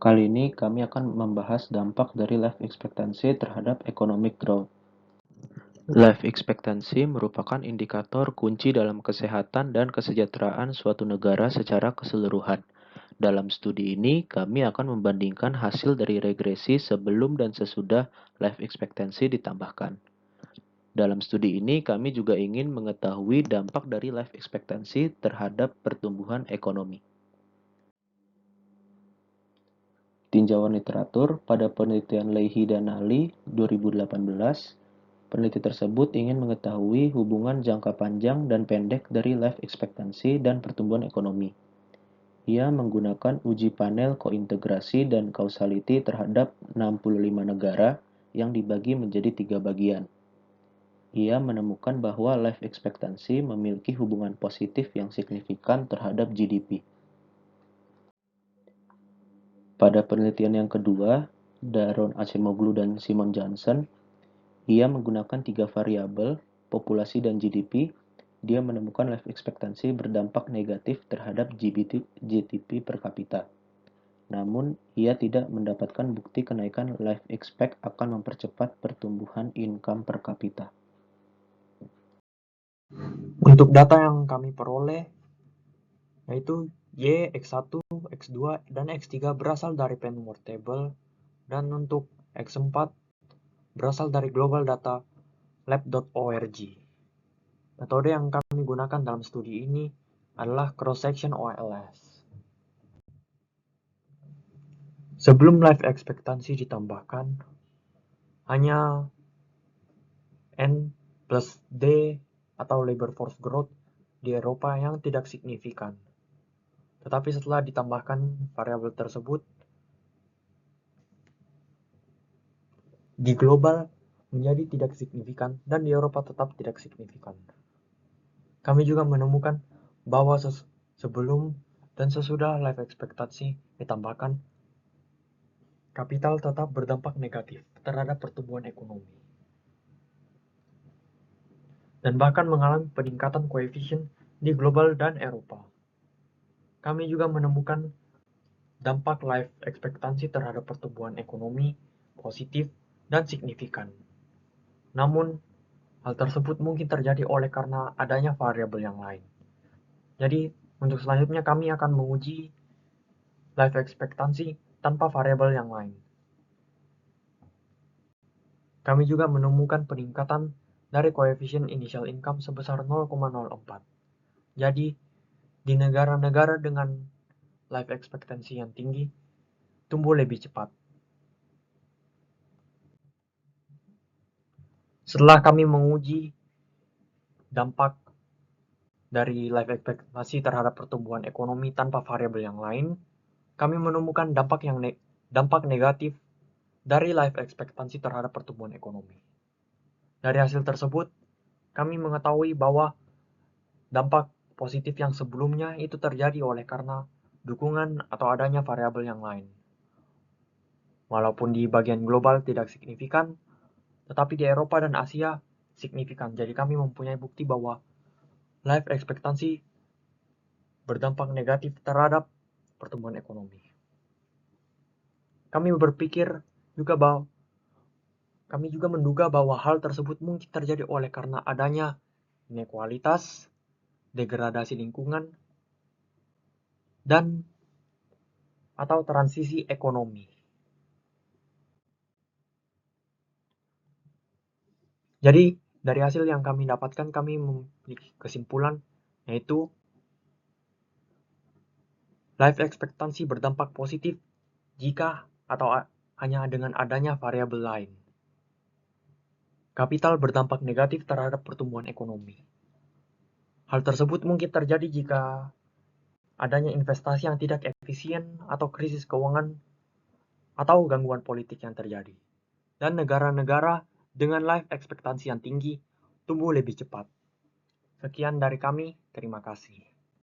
Kali ini kami akan membahas dampak dari life expectancy terhadap economic growth. Life expectancy merupakan indikator kunci dalam kesehatan dan kesejahteraan suatu negara secara keseluruhan. Dalam studi ini, kami akan membandingkan hasil dari regresi sebelum dan sesudah life expectancy ditambahkan. Dalam studi ini, kami juga ingin mengetahui dampak dari life expectancy terhadap pertumbuhan ekonomi. Tinjauan literatur pada penelitian Leahy dan Ali 2018, peneliti tersebut ingin mengetahui hubungan jangka panjang dan pendek dari life expectancy dan pertumbuhan ekonomi. Ia menggunakan uji panel kointegrasi dan causality terhadap 65 negara yang dibagi menjadi 3 bagian. Ia menemukan bahwa life expectancy memiliki hubungan positif yang signifikan terhadap GDP. Pada penelitian yang kedua, Daron Acemoglu dan Simon Johnson, ia menggunakan 3 variabel, populasi dan GDP. Dia menemukan life expectancy berdampak negatif terhadap GDP per kapita. Namun, ia tidak mendapatkan bukti kenaikan life expect akan mempercepat pertumbuhan income per kapita. Untuk data yang kami peroleh, yaitu Y, X1, X2, dan X3 berasal dari Penworth Table, dan untuk X4 berasal dari Global Data Lab.org. Metode yang kami gunakan dalam studi ini adalah cross-section OLS. Sebelum life expectancy ditambahkan, hanya N plus D atau labor force growth di Eropa yang tidak signifikan. Tetapi setelah ditambahkan variabel tersebut, di global menjadi tidak signifikan dan di Eropa tetap tidak signifikan. Kami juga menemukan bahwa sebelum dan sesudah life expectancy ditambahkan, kapital tetap berdampak negatif terhadap pertumbuhan ekonomi. Dan bahkan mengalami peningkatan koefisien di global dan Eropa. Kami juga menemukan dampak life expectancy terhadap pertumbuhan ekonomi positif dan signifikan. Namun, hal tersebut mungkin terjadi oleh karena adanya variabel yang lain. Jadi, untuk selanjutnya kami akan menguji life expectancy tanpa variabel yang lain. Kami juga menemukan peningkatan dari koefisien initial income sebesar 0,04. Jadi, di negara-negara dengan life expectancy yang tinggi, tumbuh lebih cepat. Setelah kami menguji dampak dari life expectancy terhadap pertumbuhan ekonomi tanpa variabel yang lain, kami menemukan dampak negatif dari life expectancy terhadap pertumbuhan ekonomi. Dari hasil tersebut, kami mengetahui bahwa dampak positif yang sebelumnya itu terjadi oleh karena dukungan atau adanya variabel yang lain. Walaupun di bagian global tidak signifikan, tetapi di Eropa dan Asia signifikan. Jadi kami mempunyai bukti bahwa life expectancy berdampak negatif terhadap pertumbuhan ekonomi. Kami juga menduga bahwa hal tersebut mungkin terjadi oleh karena adanya inequalitas, degradasi lingkungan, dan atau transisi ekonomi. Jadi, dari hasil yang kami dapatkan, kami memiliki kesimpulan, yaitu life expectancy berdampak positif jika atau hanya dengan adanya variabel lain. Kapital berdampak negatif terhadap pertumbuhan ekonomi. Hal tersebut mungkin terjadi jika adanya investasi yang tidak efisien atau krisis keuangan atau gangguan politik yang terjadi. Dan negara-negara dengan life expectancy yang tinggi tumbuh lebih cepat. Sekian dari kami, terima kasih.